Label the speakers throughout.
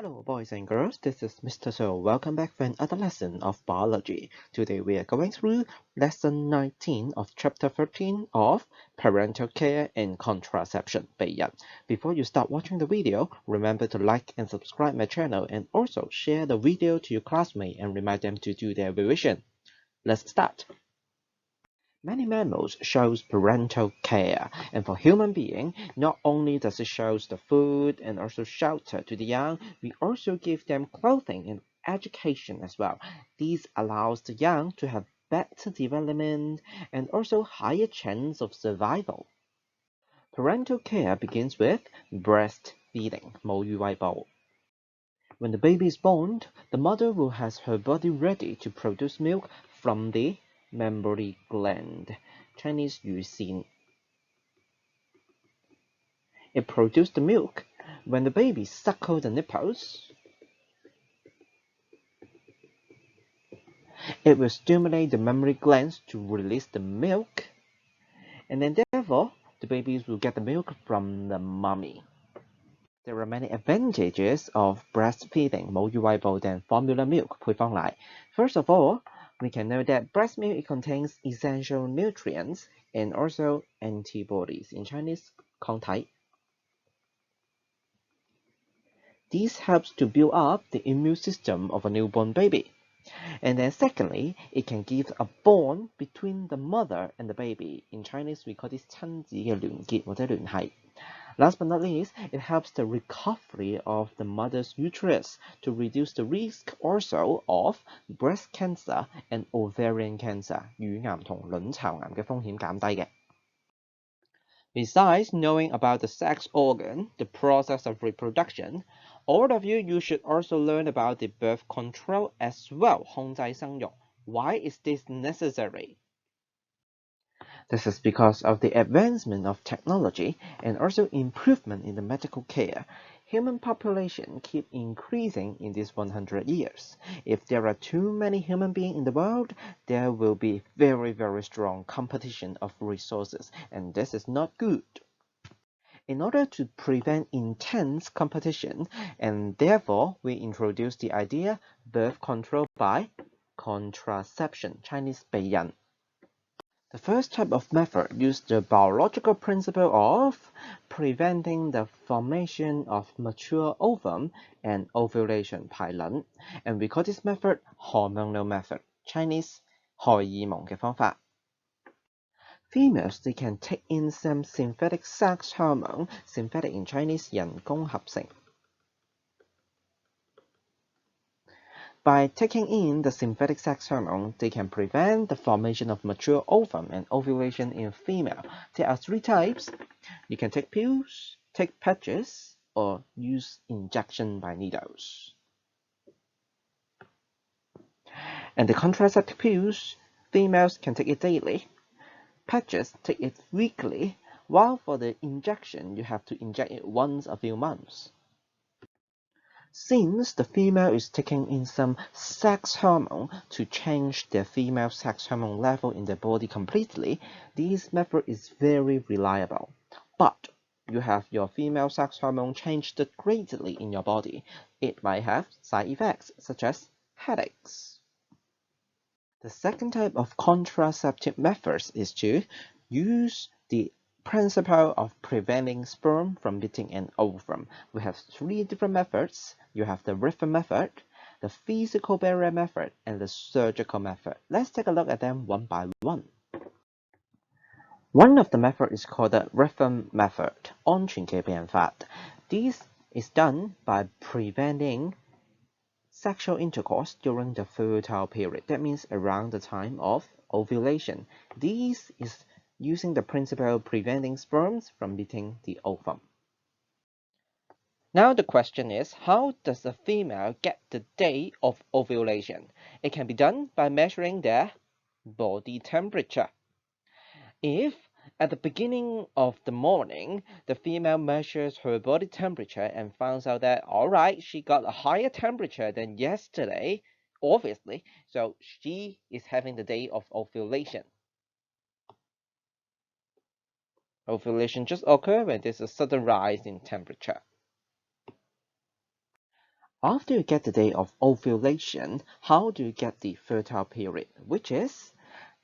Speaker 1: Hello boys and girls, this is Mr. So. Welcome back for another lesson of biology. Today we are going through lesson 19 of chapter 13 of Parental Care and Contraception 备孕. Before you start watching the video, remember to like and subscribe my channel and also share the video to your classmates and remind them to do their revision. Let's start. Many mammals shows parental care, and for human being, not only does it shows the food and also shelter to the young, we also give them clothing and education as well. This allows the young to have better development and also higher chance of survival. Parental care begins with breastfeeding, 母乳餵哺. When the baby is born, the mother will have her body ready to produce milk from the mammary gland, Chinese 乳腺. It produces the milk. When the baby suckles the nipples, it will stimulate the mammary glands to release the milk, and then therefore the babies will get the milk from the mommy. There are many advantages of breastfeeding 母乳餵哺 than formula milk 配方奶. First of all, we can know that breast milk contains essential nutrients and also antibodies, in Chinese 抗體. This helps to build up the immune system of a newborn baby. And then secondly, it can give a bond between the mother and the baby. In Chinese, we call this 親子嘅聯結或者聯繫. Last but not least, it helps the recovery of the mother's uterus to reduce the risk also of breast cancer and ovarian cancer, 乳癌同卵巢癌嘅風險減低嘅. Besides knowing about the sex organ, the process of reproduction, all of you should also learn about the birth control as well, 控制生育. Why is this necessary? This is because of the advancement of technology and also improvement in the medical care. Human population keep increasing in these 100 years. If there are too many human beings in the world, there will be very strong competition of resources, and this is not good. In order to prevent intense competition, and therefore we introduce the idea birth control by contraception, Chinese 备孕. The first type of method uses the biological principle of preventing the formation of mature ovum and ovulation 排卵, and we call this method hormonal method, Chinese 荷爾蒙嘅方法. Females, they can take in some synthetic sex hormone, synthetic in Chinese 人工合成. By taking in the synthetic sex hormone, they can prevent the formation of mature ovum and ovulation in female. There are three types. You can take pills, take patches, or use injection by needles. And the contraceptive pills, females can take it daily. Patches take it weekly, while for the injection, you have to inject it once a few months. Since the female is taking in some sex hormone to change their female sex hormone level in their body completely, this method is very reliable. But you have your female sex hormone changed greatly in your body. It might have side effects such as headaches. The second type of contraceptive methods is to use the principle of preventing sperm from meeting an ovum. We have three different methods. You have the rhythm method, the physical barrier method, and the surgical method. Let's take a look at them one by one. One of the methods is called the rhythm method, 安全嘅避孕法. This is done by preventing sexual intercourse during the fertile period. That means around the time of ovulation. This is using the principle of preventing sperms from meeting the ovum. Now the question is, how does a female get the day of ovulation? It can be done by measuring their body temperature. If at the beginning of the morning, the female measures her body temperature and finds out that, alright, she got a higher temperature than yesterday, obviously, so she is having the day of ovulation. Ovulation just occurs when there's a sudden rise in temperature. After you get the day of ovulation, how do you get the fertile period, which is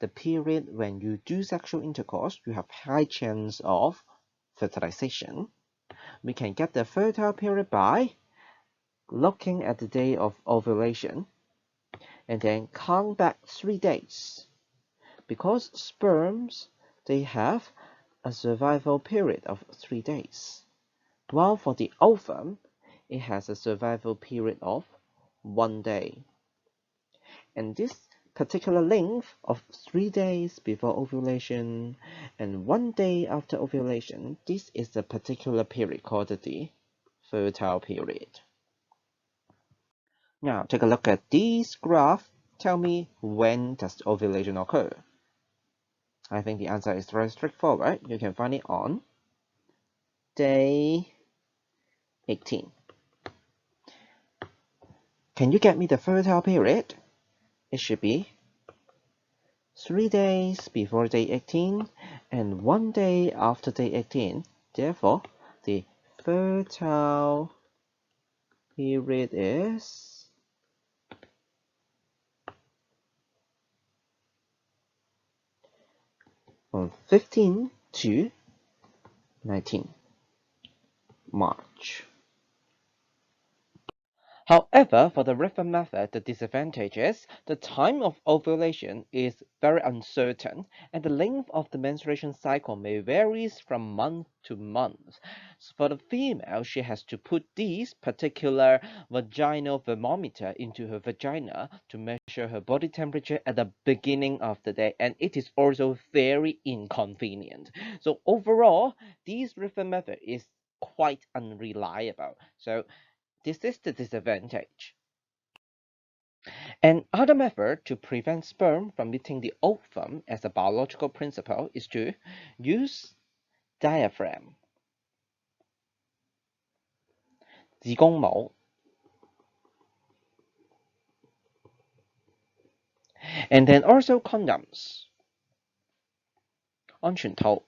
Speaker 1: the period when you do sexual intercourse, you have high chance of fertilization. We can get the fertile period by looking at the day of ovulation and then count back 3 days. Because sperms, they have a survival period of 3 days, while for the ovum, it has a survival period of 1 day. And this particular length of 3 days before ovulation and 1 day after ovulation, this is the particular period called the fertile period. Now take a look at this graph. Tell me, when does ovulation occur? I think the answer is very straightforward. You can find it on day 18. Can you get me the fertile period? It should be 3 days before day 18 and 1 day after day 18. Therefore, the fertile period is from 15 to 19 March. However, for the river method, the disadvantage is the time of ovulation is very uncertain and the length of the menstruation cycle may vary from month to month. So for the female, she has to put this particular vaginal thermometer into her vagina to measure her body temperature at the beginning of the day, and it is also very inconvenient. So overall, this river method is quite unreliable. So this is the disadvantage. Another method to prevent sperm from meeting the ovum as a biological principle is to use diaphragm, 子宮帽, and then also condoms, 安全套.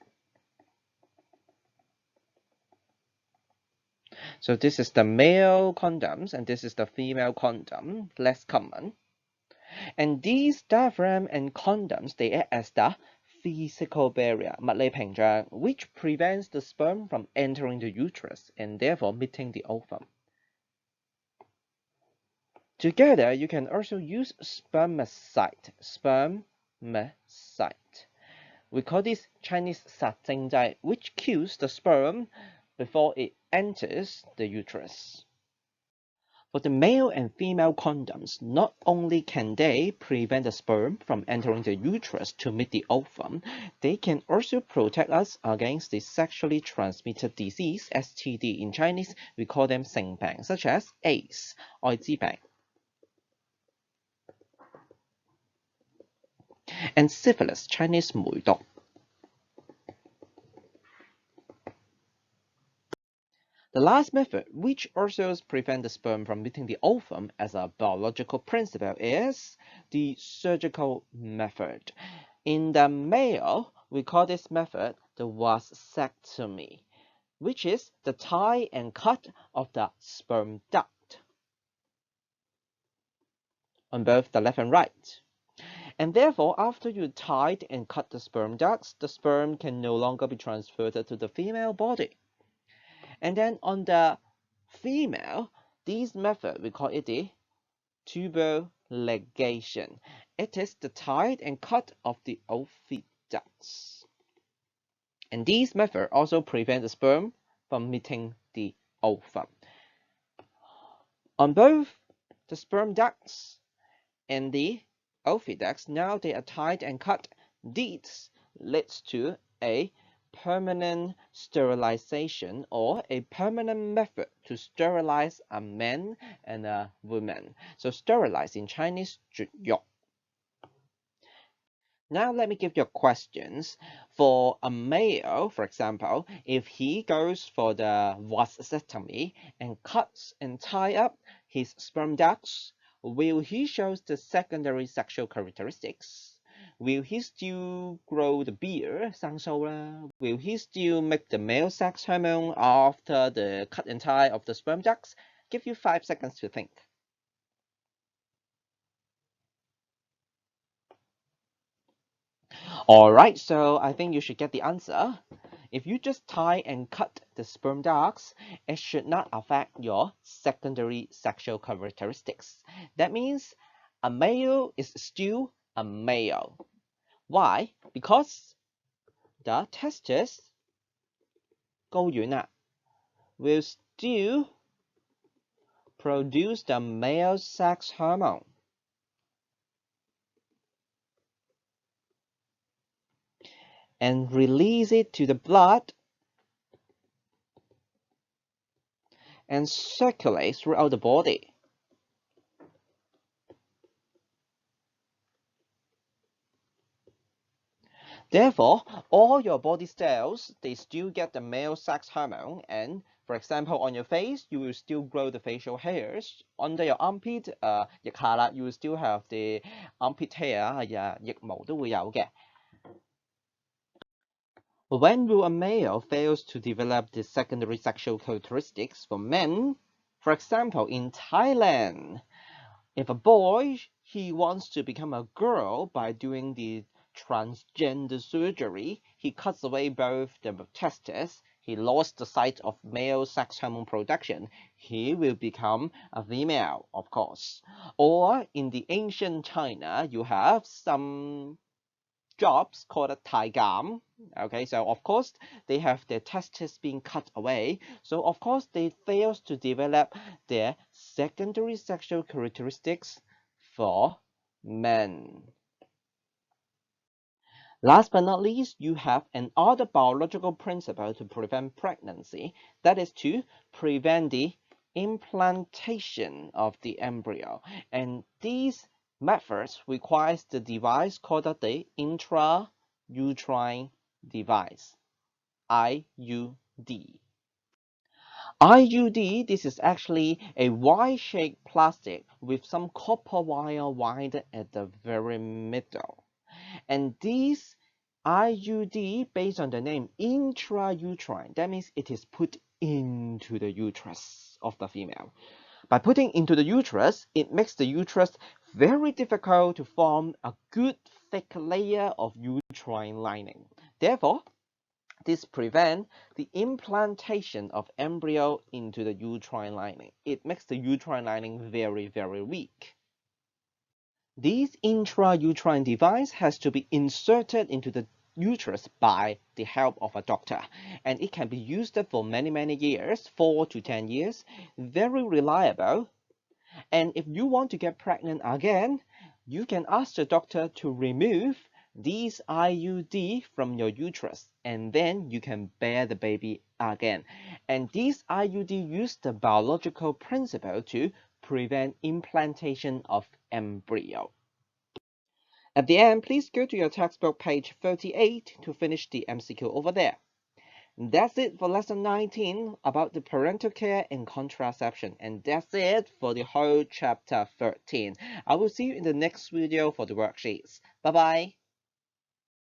Speaker 1: So this is the male condoms and this is the female condom, less common. And these diaphragm and condoms, they act as the physical barrier, 物理屏障, which prevents the sperm from entering the uterus and therefore meeting the ovum. Together, you can also use spermicide. We call this Chinese 殺精劑, which kills the sperm before it enters the uterus. For the male and female condoms, not only can they prevent the sperm from entering the uterus to meet the ovum, they can also protect us against the sexually transmitted disease, STD. In Chinese, we call them 性病, such as AIDS, 艾滋病, and syphilis, Chinese 梅毒. The last method, which also prevents the sperm from meeting the ovum as a biological principle, is the surgical method. In the male, we call this method the vasectomy, which is the tie and cut of the sperm duct on both the left and right. And therefore, after you tied and cut the sperm ducts, the sperm can no longer be transferred to the female body. And then on the female, this method, we call it the tubal ligation. It is the tie and cut of the oviducts. And this method also prevents the sperm from meeting the ovum. On both the sperm ducts and the oviducts, now they are tied and cut. This leads to a permanent sterilization or a permanent method to sterilize a man and a woman. So sterilize in Chinese, 絕育. Now let me give you questions. For a male, for example, if he goes for the vasectomy and cuts and tie up his sperm ducts, will he show the secondary sexual characteristics? Will he still grow the beard, 生鬚啦? Will he still make the male sex hormone after the cut and tie of the sperm ducts? Give you 5 seconds to think. Alright, so I think you should get the answer. If you just tie and cut the sperm ducts, it should not affect your secondary sexual characteristics. That means a male is still a male. Why? Because the testes 睾丸啊 will still produce the male sex hormone. And release it to the blood and circulate throughout the body. Therefore, all your body cells, they still get the male sex hormone, and for example, on your face, you will still grow the facial hairs. Under your armpit, 腋下啦, you will still have the armpit hair, 腋毛都會有嘅. When will a male fails to develop the secondary sexual characteristics for men? For example, in Thailand, if a boy, he wants to become a girl by doing the transgender surgery, he cuts away both the testes, he lost the sight of male sex hormone production, he will become a female, of course. Or in the ancient China, you have some jobs called a taigam. Okay, so of course they have their testes being cut away, so of course they fail to develop their secondary sexual characteristics for men. Last but not least, you have another biological principle to prevent pregnancy, that is to prevent the implantation of the embryo, and these methods requires the device called the intrauterine device, IUD. IUD, this is actually a Y-shaped plastic with some copper wire wired at the very middle. And this IUD, based on the name intrauterine, that means it is put into the uterus of the female. By putting into the uterus, it makes the uterus very difficult to form a good thick layer of uterine lining. Therefore, this prevents the implantation of embryo into the uterine lining. It makes the uterine lining very, very weak. This intrauterine device has to be inserted into the uterus by the help of a doctor, and it can be used for many years, 4 to 10 years, very reliable. And if you want to get pregnant again, you can ask the doctor to remove these IUD from your uterus, and then you can bear the baby again. And these IUD use the biological principle to prevent implantation of embryo. At the end, please go to your textbook page 38 to finish the MCQ over there. That's it for lesson 19 about the parental care and contraception, and that's it for the whole chapter 13. I will see you in the next video for the worksheets. Bye bye.